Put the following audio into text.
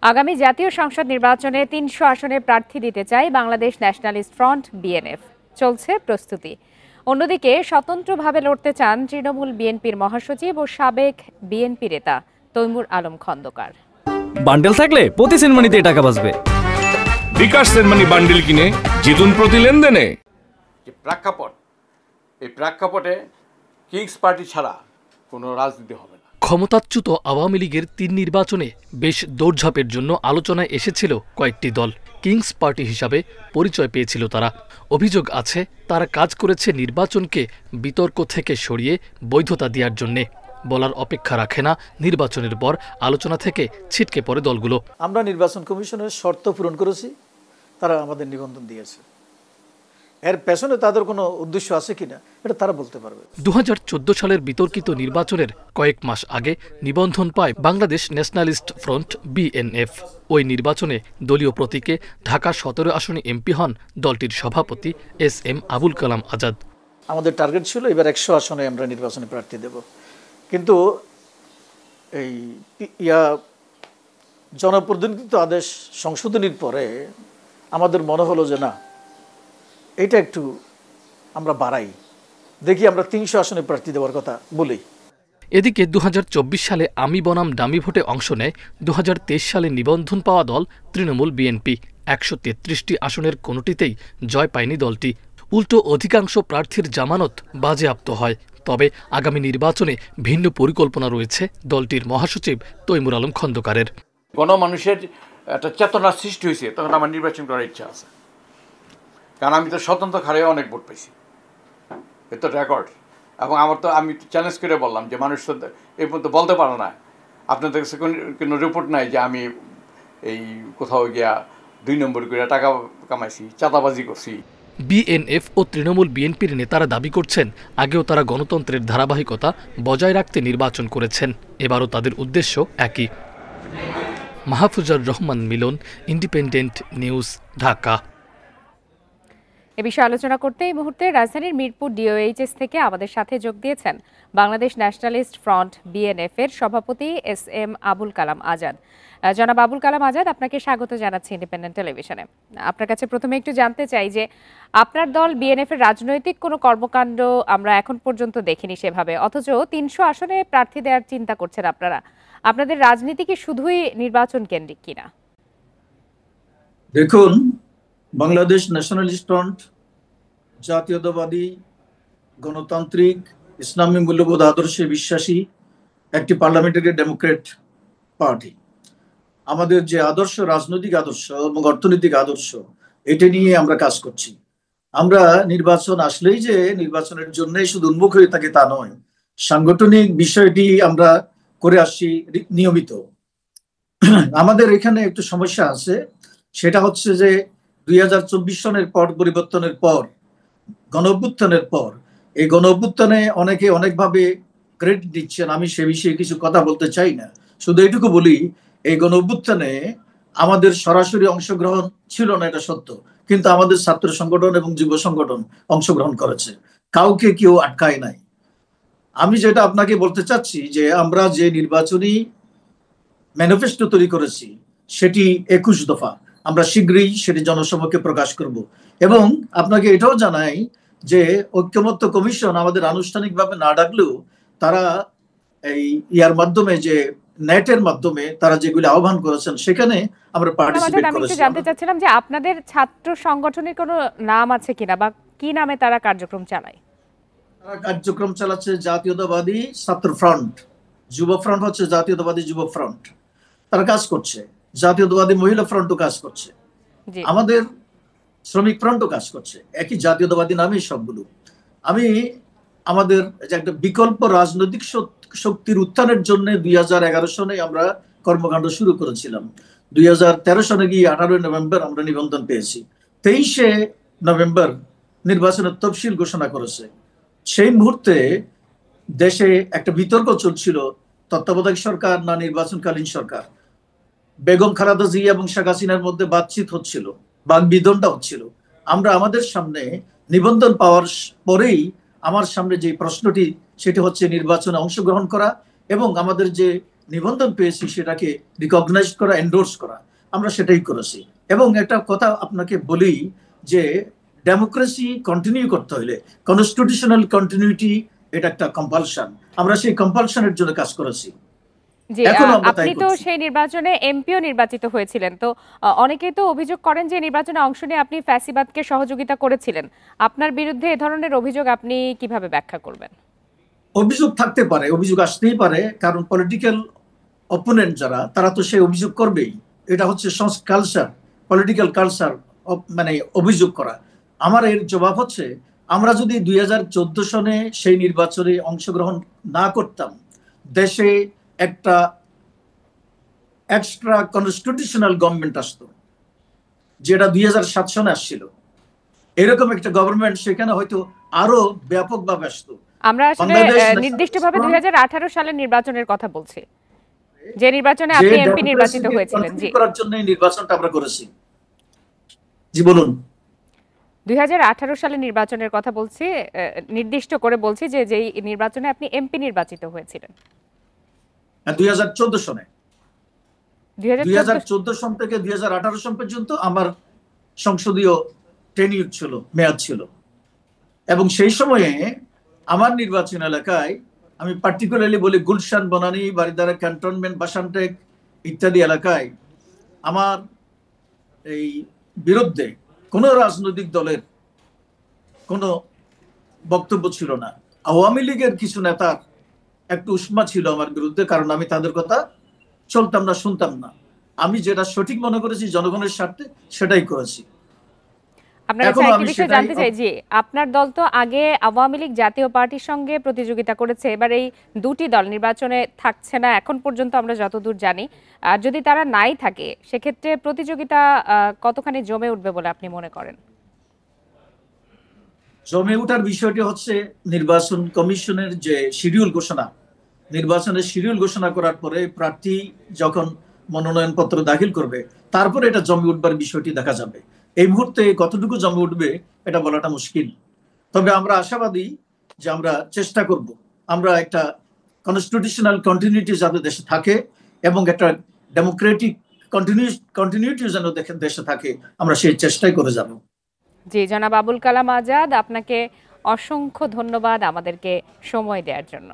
আগামী জাতীয় সংসদ নির্বাচনে ৩০০ আসনে প্রার্থী দিতে চায় বাংলাদেশ ন্যাশনালিস্ট ফ্রন্ট বিএনএফ। চলছে প্রস্তুতি। অন্যদিকে স্বতন্ত্রভাবে লড়তে চান তৃণমূল বিএনপির মহাসচিব ও সাবেক বিএনপি নেতা তৈমুর আলম খন্দকার। বান্ডেল থাকলে প্রতি সেনমানিতে টাকা বাঁচবে। বিকাশ সেনমানি বান্ডেল কিনে জিতুন প্রতি লেনদেনে। প্রেক্ষাপট, এই প্রেক্ষাপটে কিংস পার্টি ছাড়া কোনো রাজনীতি হবে না। ক্ষমতাচ্যুত আওয়ামী লীগের ৩ নির্বাচনে বেশ দৌড়ঝাঁপের জন্য আলোচনায় এসেছিল কয়েকটি দল। কিংস পার্টি হিসাবে পরিচয় পেয়েছিল তারা। অভিযোগ আছে তারা কাজ করেছে নির্বাচনকে বিতর্ক থেকে সরিয়ে বৈধতা দেওয়ার জন্যে। বলার অপেক্ষা রাখে না নির্বাচনের পর আলোচনা থেকে ছিটকে পড়ে দলগুলো। আমরা নির্বাচন কমিশনের শর্ত পূরণ করেছি, তারা আমাদের নিবন্ধন দিয়েছে। এর পেছনে তাদের কোনো উদ্দেশ্য আছে কিনা এটা তারা বলতে পারবে। ২০১৪ সালের বিতর্কিত নির্বাচনের কয়েক মাস আগে নিবন্ধন পায় বাংলাদেশ ন্যাশনালিস্ট ফ্রন্ট বিএনএফ। ওই নির্বাচনে দলীয় প্রতীকে ঢাকা ১৭ আসনে এমপি হন দলটির সভাপতি এস.এম. আবুল কালাম আজাদ। আমাদের টার্গেট ছিল এবার ১০০ আসনে আমরা নির্বাচনে প্রার্থী দেব, কিন্তু এই জনপ্রতিনিধিত্ব আদেশ সংশোধনীর পরে আমাদের মনে হলো যে না, এটা একটু আমরা বাড়াই, দেখি আমরা ৩০০ আসনে প্রার্থী দেওয়ার কথা বলি। এদিকে ২০২৪ সালে আমি বনাম ডামি ভোটে অংশ নেয় ২০২৩ সালে নিবন্ধন পাওয়া দল তৃণমূল বিএনপি। ১৩৩টি আসনের কোনোটিতেই জয় পায়নি দলটি। উল্টো অধিকাংশ প্রার্থীর জামানত বাজেয়াপ্ত হয়। তবে আগামী নির্বাচনে ভিন্ন পরিকল্পনা রয়েছে দলটির মহাসচিব তৈমুর আলম খন্দকারের। গণমানুষের একটা চেতনার সৃষ্টি হয়েছে, তখন আমার নির্বাচন করার ইচ্ছা আছে। কারণ আমি তো স্বতন্ত্র খারে অনেক ভোট পাইছি, এ তো রেকর্ড। এবং আমি চ্যালেঞ্জ করে বললাম যে মানুষ তো এই পর্যন্ত বলতে পারে না, আপনাদের কাছে কোনো রিপোর্ট নাই যে আমি এই কোথাও গিয়া ২ নম্বর করে টাকা কামাইছি, চাঁদাবাজি করছি। বিএনএফ ও তৃণমূল বিএনপির নেতারা দাবি করছেন আগেও তারা গণতন্ত্রের ধারাবাহিকতা বজায় রাখতে নির্বাচন করেছেন। এবারও তাদের উদ্দেশ্য একই। মাহফুজার রহমান মিলন, ইন্ডিপেন্ডেন্ট নিউজ, ঢাকা। এ বিষয়ে আলোচনা করতে এই মুহূর্তে রাজধানীর মিরপুর ডিওএইচএস থেকে আমাদের সাথে যোগ দিয়েছেন বাংলাদেশ ন্যাশনালিস্ট ফ্রন্ট বিএনএফ এর সভাপতি এস.এম. আবুল কালাম আজাদ। জনাব আবুল কালাম আজাদ, আপনাকে স্বাগত জানাচ্ছি ইন্ডিপেন্ডেন্ট টেলিভিশনে। আপনার কাছে প্রথমে একটু জানতে চাই যে আপনার দল বিএনএফ এর রাজনৈতিক কোনো কর্মকাণ্ড আমরা এখন পর্যন্ত দেখিনি সেভাবে, অথচ ৩০০ আসনে প্রার্থী দেওয়ার চিন্তা করছেন আপনারা। আপনাদের রাজনীতি কি শুধুই নির্বাচন কেন্দ্রিক কিনা? দেখুন, বাংলাদেশ ন্যাশনালিস্ট ফ্রন্ট জাতীয়তাবাদী, গণতান্ত্রিক, ইসলামী মূল্যবোধ আদর্শে বিশ্বাসী একটি পার্লামেন্টারি ডেমোক্রেট পার্টি। আমাদের যে আদর্শ, রাজনৈতিক আদর্শ এবং অর্থনৈতিক আদর্শ, এটা নিয়ে আমরা কাজ করছি। আমরা নির্বাচন আসলেই যে নির্বাচনের জন্য শুধু উন্মুখ হয়ে থাকে তা নয়, সাংগঠনিক বিষয়টি আমরা করে আসছি নিয়মিত। আমাদের এখানে একটু সমস্যা আছে, সেটা হচ্ছে যে ২০২৪ সনের পট পরিবর্তনের পর, গণ অভ্যুত্থানের পর, এই গণ অভ্যুত্থানে অনেকে অনেকভাবে ক্রেডিট দিচ্ছেন। আমি সে বিষয়ে কিছু কথা বলতে চাই না, শুধু এইটুকু বলি, এই গণ অভ্যুত্থানে আমাদের সরাসরি অংশগ্রহণ ছিল না, এটা সত্য, কিন্তু আমাদের ছাত্র সংগঠন এবং যুব সংগঠন অংশগ্রহণ করেছে, কাউকে কেউ আটকায় নাই। আমি যেটা আপনাকে বলতে চাচ্ছি যে আমরা যে নির্বাচনী ম্যানিফেস্টো তৈরি করেছি সেটি ২১ দফা, আমরা শীঘ্রই সেটি জনসমক্ষে প্রকাশ করব। এবং আপনাকে এটাও জানাই যে ঐক্যমত্য কমিশন আমাদের আনুষ্ঠানিকভাবে না ডাকলেও তারা এই ইয়ার মাধ্যমে, যে নেটের মাধ্যমে তারা যেগুলি আহ্বান করেছেন, সেখানে আমরা পার্টিসিপেট করেছি। আমি একটু জানতে চাচ্ছিলাম যে আপনাদের ছাত্র সংগঠনের কোনো নাম আছে কিনা, বা কি নামে তারা কার্যক্রম চালায়? তারা কার্যক্রম চালাচ্ছে জাতীয়তাবাদী ছাত্র ফ্রন্ট, যুব ফ্রন্ট হচ্ছে জাতীয়তাবাদী যুব ফ্রন্ট, তারা কাজ করছে। জাতীয়তাবাদী মহিলা ফ্রন্টও কাজ করছে, আমাদের শ্রমিক ফ্রন্টও কাজ করছে, একই জাতীয়তাবাদী নামেই সবগুলো। আমি আমাদের যে একটা বিকল্প রাজনৈতিক শক্তির উত্থানের জন্য ২০১১ সনে আমরা কর্মকাণ্ড শুরু করেছিলাম। ২০১৩ সনে গিয়ে ১৮ নভেম্বর আমরা নিবন্ধন পেয়েছি। ২৩শে নভেম্বর নির্বাচনের তফসিল ঘোষণা করেছে। সেই মুহূর্তে দেশে একটা বিতর্ক চলছিল, তত্ত্বাবধায়ক সরকার না নির্বাচনকালীন সরকার। বেগম খালেদা জিয়া এবং শেখ হাসিনার মধ্যে বাতচিত হচ্ছিল, বাগবিতণ্ডা হচ্ছিল। আমরা আমাদের সামনে নিবন্ধন পাওয়ার পরেই আমার সামনে যে প্রশ্নটি, সেটি হচ্ছে নির্বাচনে অংশগ্রহণ করা এবং আমাদের যে নিবন্ধন পেয়েছি সেটাকে রিকগনাইজ করা, এন্ডোর্স করা, আমরা সেটাই করেছি। এবং একটা কথা আপনাকে বলি যে ডেমোক্রেসি কন্টিনিউ করতে হলে কনস্টিটিউশনাল কন্টিনিউটি এটা একটা কম্পালশন, আমরা সেই কম্পালশনের জন্য কাজ করেছি। জি, এখনো আমরা তাই আপনি তো করছি। সেই নির্বাচনে এমপিও নির্বাচিত হয়েছিলেন, তো অনেকেই তো অভিযোগ করেন যে নির্বাচনে অংশ নিয়ে আপনি ফ্যাসিবাদকে সহযোগিতা করেছিলেন। আপনার বিরুদ্ধে এ ধরনের অভিযোগ আপনি কিভাবে ব্যাখ্যা করবেন? অভিযোগ থাকতে পারে, অভিযোগ আসতেই পারে, কারণ পলিটিক্যাল অপোনেন্ট যারা তারা তো সেই অভিযোগ করবেই। এটা হচ্ছে কালচার, পলিটিক্যাল কালচার, মানে অভিযোগ করা। আমার এর জবাব হচ্ছে, আমরা যদি 2014 সনে সেই নির্বাচনে অংশগ্রহণ না করতাম, দেশে একটা এক্সট্রা কনস্টিটিউশনাল গভর্নমেন্ট আসতো, যেটা 2007 সনে আসছিল। এরকম একটা গভর্নমেন্ট সেখানে হয়তো আরো ব্যাপকভাবে আসতো। আমরা আসলে নির্দিষ্টভাবে 2018 সালের নির্বাচনের কথা বলছি, যে নির্বাচনে আপনি এমপি নির্বাচিত হয়েছিলেন। জি, করার জন্য এই নির্বাচনটা আমরা করেছি। জি বলুন। 2018 সালের নির্বাচনের কথা বলছি, নির্দিষ্ট করে বলছি যে যেই নির্বাচনে আপনি এমপি নির্বাচিত হয়েছিলেন। 2014 সনে, 2014 2014 সন থেকে 2018 সন পর্যন্ত আমার সংসদীয় টেনিউর ছিল, মেয়াদ ছিল। এবং সেই সময়ে আমার নির্বাচন এলাকায়, আমি পার্টিকুলারলি বলি গুলশান, বনানী, বারিধারা ক্যান্টনমেন্ট, বাসানটেক ইত্যাদি এলাকায় আমার এই বিরুদ্ধে কোনো রাজনৈতিক দলের কোনো বক্তব্য ছিল না। আওয়ামী লীগের কিছু নেতার একটু উষ্মা ছিল আমার বিরুদ্ধে, কারণ আমি তাদের কথা চলতাম না, শুনতাম না। আমি যেটা সঠিক মনে করেছি জনগণের স্বার্থে, সেটাই করেছি। আপনার কাছে একটা বিষয় জানতে চাই, যে আপনার দল তো আগে আওয়ামী লীগ জাতীয় পার্টির সঙ্গে প্রতিযোগিতা করেছে, এবার এই দুটি দল নির্বাচনে থাকছে না এখন পর্যন্ত আমরা যতদূর জানি। আর যদি তারা নাই থাকে, সেক্ষেত্রে প্রতিযোগিতা কতখানি জমে উঠবে বলে আপনি মনে করেন? জমে ওঠার বিষয়টি হচ্ছে নির্বাচন কমিশনের যে শিডিউল ঘোষণা, নির্বাচনের শিডিউল ঘোষণা করার পরে প্রার্থী যখন মনোনয়নপত্র দাখিল করবে, তারপরে এটা জমে উঠবার বিষয়টি দেখা যাবে। এই মুহূর্তে কতটুকু জমে উঠবে এটা বলাটা মুশকিল। তবে আমরা আশাবাদী যে আমরা চেষ্টা করব, আমরা একটা কনস্টিটিউশনাল কন্টিনিউটি যাতে দেশে থাকে এবং একটা ডেমোক্রেটিক কন্টিনিউটি যেন দেশে থাকে, আমরা সেই চেষ্টাই করে যাব। জি, জনাব আবুল কালাম আজাদ, আপনাকে অসংখ্য ধন্যবাদ আমাদেরকে সময় দেওয়ার জন্য।